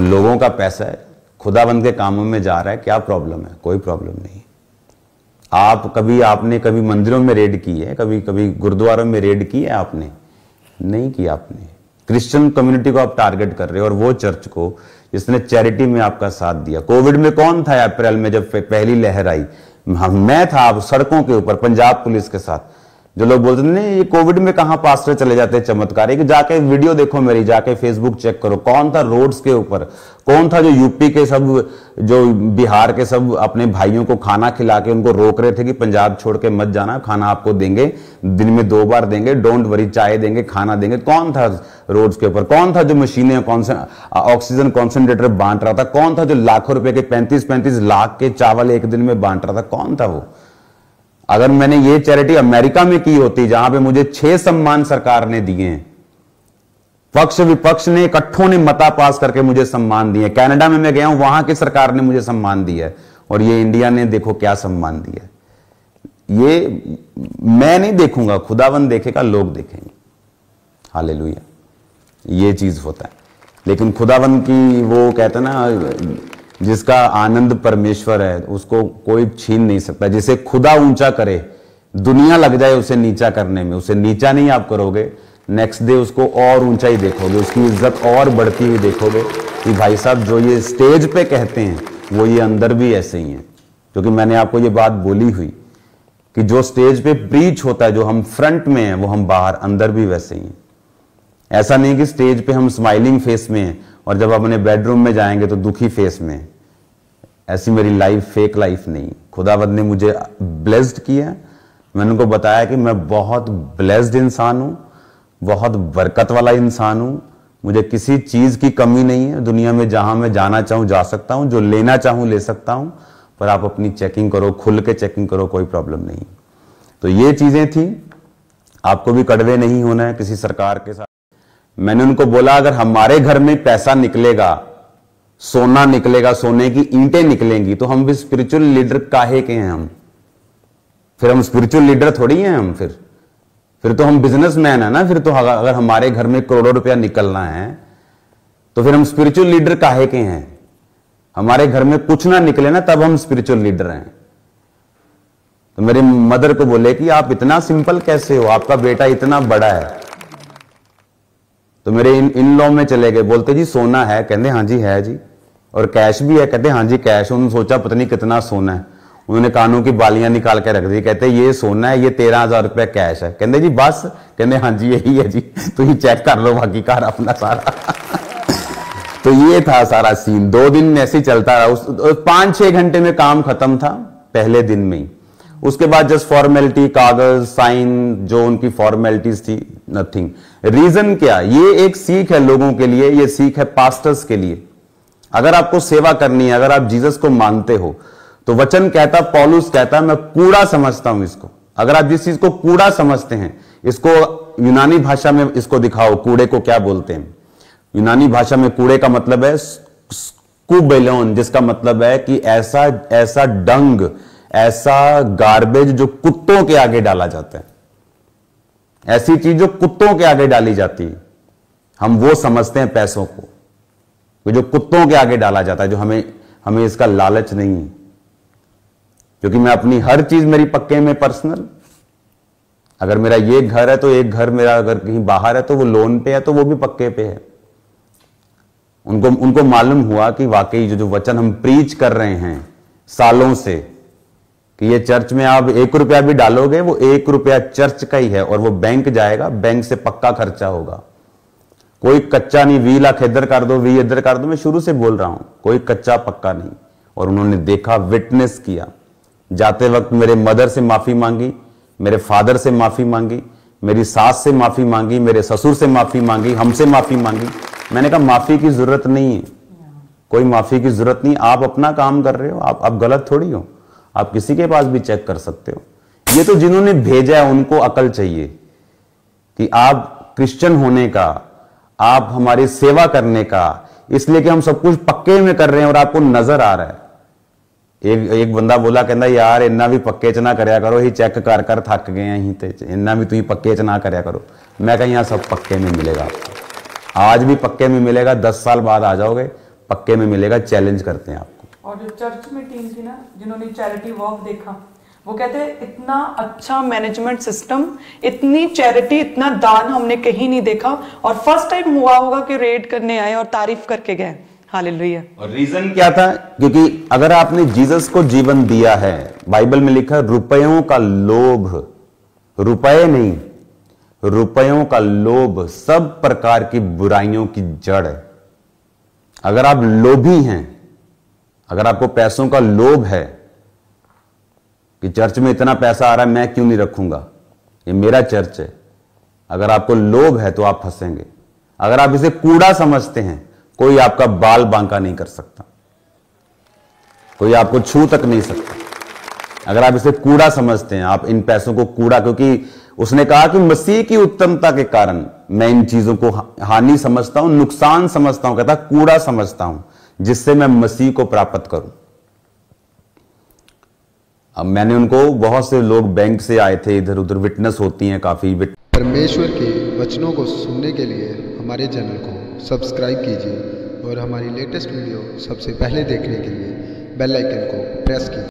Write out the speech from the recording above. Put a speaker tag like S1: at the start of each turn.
S1: लोगों का पैसा है, खुदाबंद के कामों में जा रहा है, क्या प्रॉब्लम है? कोई प्रॉब्लम नहीं। आपने कभी मंदिरों में रेड की है? कभी गुरुद्वारों में रेड की है आपने? नहीं की आपने। क्रिश्चियन कम्युनिटी को आप टारगेट कर रहे हो, और वो चर्च को जिसने चैरिटी में आपका साथ दिया। कोविड में कौन था अप्रैल में जब पहली लहर आई? मैं था आप सड़कों के ऊपर पंजाब पुलिस के साथ। जो लोग बोलते थे नहीं ये कोविड में कहां पास्टर चले जाते हैं चमत्कार, कि जाके वीडियो देखो मेरी, जाके फेसबुक चेक करो, कौन था रोड्स के ऊपर, कौन था जो यूपी के सब, जो बिहार के सब अपने भाइयों को खाना खिला के उनको रोक रहे थे कि पंजाब छोड़ के मत जाना, खाना आपको देंगे, दिन में 2 बार देंगे, डोंट वरी, चाय देंगे, खाना देंगे। कौन था रोड्स के ऊपर? कौन था जो मशीनें ऑक्सीजन कॉन्सेंट्रेटर बांट रहा था? कौन था जो लाखों रुपए के 35-35 लाख के चावल एक दिन में बांट रहा था? कौन था वो? अगर मैंने ये चैरिटी अमेरिका में की होती, जहां पे मुझे 6 सम्मान सरकार ने दिए हैं, पक्ष विपक्ष ने इकट्ठों ने मता पास करके मुझे सम्मान दिए। कनाडा में मैं गया हूं, वहां की सरकार ने मुझे सम्मान दिया है, और ये इंडिया ने देखो क्या सम्मान दिया है। ये मैं नहीं देखूंगा, खुदावंद देखेगा, लोग देखेंगे। हालेलुया, ये चीज होता है। लेकिन खुदावंद की वो कहते हैं ना, जिसका आनंद परमेश्वर है उसको कोई छीन नहीं सकता। जिसे खुदा ऊंचा करे, दुनिया लग जाए उसे नीचा करने में, उसे नीचा नहीं आप करोगे, नेक्स्ट डे उसको और ऊंचा ही देखोगे, उसकी इज्जत और बढ़ती हुई देखोगे कि भाई साहब जो ये स्टेज पे कहते हैं वो ये अंदर भी ऐसे ही हैं। क्योंकि मैंने आपको ये बात बोली हुई कि जो स्टेज पे प्रीच होता है, जो हम फ्रंट में हैं, वो हम बाहर अंदर भी वैसे ही हैं। ऐसा नहीं कि स्टेज पे हम स्माइलिंग फेस में हैं और जब अपने बेडरूम में जाएंगे तो दुखी फेस में। ऐसी मेरी लाइफ फेक लाइफ नहीं। खुदावंद ने मुझे ब्लेस्ड किया। मैंने उनको बताया कि मैं बहुत ब्लेस्ड इंसान हूं, बहुत बरकत वाला इंसान हूं, मुझे किसी चीज की कमी नहीं है। दुनिया में जहां मैं जाना चाहूं जा सकता हूं, जो लेना चाहूं ले सकता हूं, पर आप अपनी चेकिंग करो, खुल के चेकिंग करो, कोई प्रॉब्लम नहीं। तो ये चीजें थी। आपको भी कड़वे नहीं होना है किसी सरकार के साथ। मैंने उनको बोला अगर हमारे घर में पैसा निकलेगा, सोना निकलेगा, सोने की ईंटें निकलेंगी, तो हम भी स्पिरिचुअल लीडर काहे के हैं? हम फिर हम स्पिरिचुअल लीडर थोड़ी हैं। हम फिर तो हम बिजनेसमैन है ना। फिर तो अगर हमारे घर में करोड़ों रुपया निकलना है तो फिर हम स्पिरिचुअल लीडर काहे के हैं? हमारे घर में कुछ ना निकले ना, तब हम स्पिरिचुअल लीडर हैं। तो मेरी मदर को बोले कि आप इतना सिंपल कैसे हो, आपका बेटा इतना बड़ा है। तो मेरे इन लॉ में चले गए, बोलते जी सोना है? कहते हाँ जी है जी। और कैश भी है? कहते हाँ जी कैश। उन्होंने सोचा पता नहीं कितना सोना है, उन्होंने कानों की बालियां निकाल के रख दी। कहते ये सोना है, ये 13,000 रुपया कैश है। कहते जी बस? कहते हाँ जी यही है जी, तो ये चेक कर लो बाकी कार अपना सारा। तो ये था सारा सीन। 2 दिन ऐसे ही चलता रहा। 5-6 घंटे में काम खत्म था पहले दिन में ही। उसके बाद जस्ट फॉर्मेलिटी, कागज, साइन, जो उनकी फॉर्मेलिटीज थी, नथिंग। रीजन क्या? ये एक सीख है लोगों के लिए, ये सीख है पास्टर्स के लिए। अगर आपको सेवा करनी है, अगर आप जीसस को मानते हो, तो वचन कहता, पौलुस कहता, मैं कूड़ा समझता हूं इसको। अगर आप जिस चीज को कूड़ा समझते हैं, इसको यूनानी भाषा में इसको दिखाओ, कूड़े को क्या बोलते हैं। यूनानी भाषा में कूड़े का मतलब है स्कूबेलोन, जिसका मतलब है कि ऐसा डंग, ऐसा गार्बेज जो कुत्तों के आगे डाला जाता है, ऐसी चीज जो कुत्तों के आगे डाली जाती है, हम वो समझते हैं पैसों को, जो कुत्तों के आगे डाला जाता है, जो हमें इसका लालच नहीं है। क्योंकि मैं अपनी हर चीज मेरी पक्के में पर्सनल। अगर मेरा ये घर है तो एक घर मेरा, अगर कहीं बाहर है तो वो लोन पे है, तो वो भी पक्के पे है। उनको मालूम हुआ कि वाकई जो वचन हम प्रीच कर रहे हैं सालों से, कि ये चर्च में आप 1 रुपया भी डालोगे, वो 1 रुपया चर्च का ही है, और वो बैंक जाएगा, बैंक से पक्का खर्चा होगा। कोई कच्चा नहीं, 20 लाख इधर कर दो, 20 इधर कर दो। मैं शुरू से बोल रहा हूं, कोई कच्चा पक्का नहीं। और उन्होंने देखा, विटनेस किया। जाते वक्त मेरे मदर से माफी मांगी, मेरे फादर से माफी मांगी, मेरी सास से माफी मांगी, मेरे ससुर से माफी मांगी, हमसे माफी मांगी। मैंने कहा माफी की जरूरत नहीं है, कोई माफी की जरूरत नहीं। आप अपना काम कर रहे हो, आप गलत थोड़ी हो। आप किसी के पास भी चेक कर सकते हो। ये तो जिन्होंने भेजा है उनको अकल चाहिए कि आप क्रिश्चियन होने का, आप हमारी सेवा करने का, इसलिए कि हम सब कुछ पक्के में कर रहे हैं और आपको नजर आ रहा है। एक बंदा बोला, कहता यार इन्ना भी पक्के च ना करया करो, ही चेक कर कर थक गए हैं, इन्ना भी तुम पक्के च ना करया करो। मैं कहा यहाँ सब पक्के में मिलेगा आपको, आज भी पक्के में मिलेगा, 10 साल बाद आ जाओगे पक्के में मिलेगा, चैलेंज करते हैं आपको।
S2: और जो चर्च में टीम थी ना, जिन्होंने चैरिटी वॉक देखा, वो कहते हैं इतना अच्छा मैनेजमेंट सिस्टम, इतनी चैरिटी, इतना दान हमने कहीं नहीं देखा। और फर्स्ट टाइम हुआ होगा कि रेड करने आए और तारीफ करके गए। हालेलुया।
S1: और रीजन क्या था? क्योंकि अगर आपने जीसस को जीवन दिया है, बाइबल में लिखा रुपयों का लोभ, रुपए नहीं, रुपयों का लोभ सब प्रकार की बुराइयों की जड़ है। अगर आप लोभी हैं, अगर आपको पैसों का लोभ है कि चर्च में इतना पैसा आ रहा है, मैं क्यों नहीं रखूंगा, ये मेरा चर्च है, अगर आपको लोभ है तो आप फंसेंगे। अगर आप इसे कूड़ा समझते हैं, कोई आपका बाल बांका नहीं कर सकता, कोई आपको छू तक नहीं सकता। अगर आप इसे कूड़ा समझते हैं, आप इन पैसों को कूड़ा, क्योंकि उसने कहा कि मसीह की उत्तमता के कारण मैं इन चीजों को हानि समझता हूं, नुकसान समझता हूं, कहता कूड़ा समझता हूं, जिससे मैं मसीह को प्राप्त करूं। अब मैंने उनको, बहुत से लोग बैंक से आए थे, इधर उधर विटनेस होती हैं काफी।
S3: परमेश्वर के वचनों को सुनने के लिए हमारे चैनल को सब्सक्राइब कीजिए और हमारी लेटेस्ट वीडियो सबसे पहले देखने के लिए बेल आइकन को प्रेस कीजिए।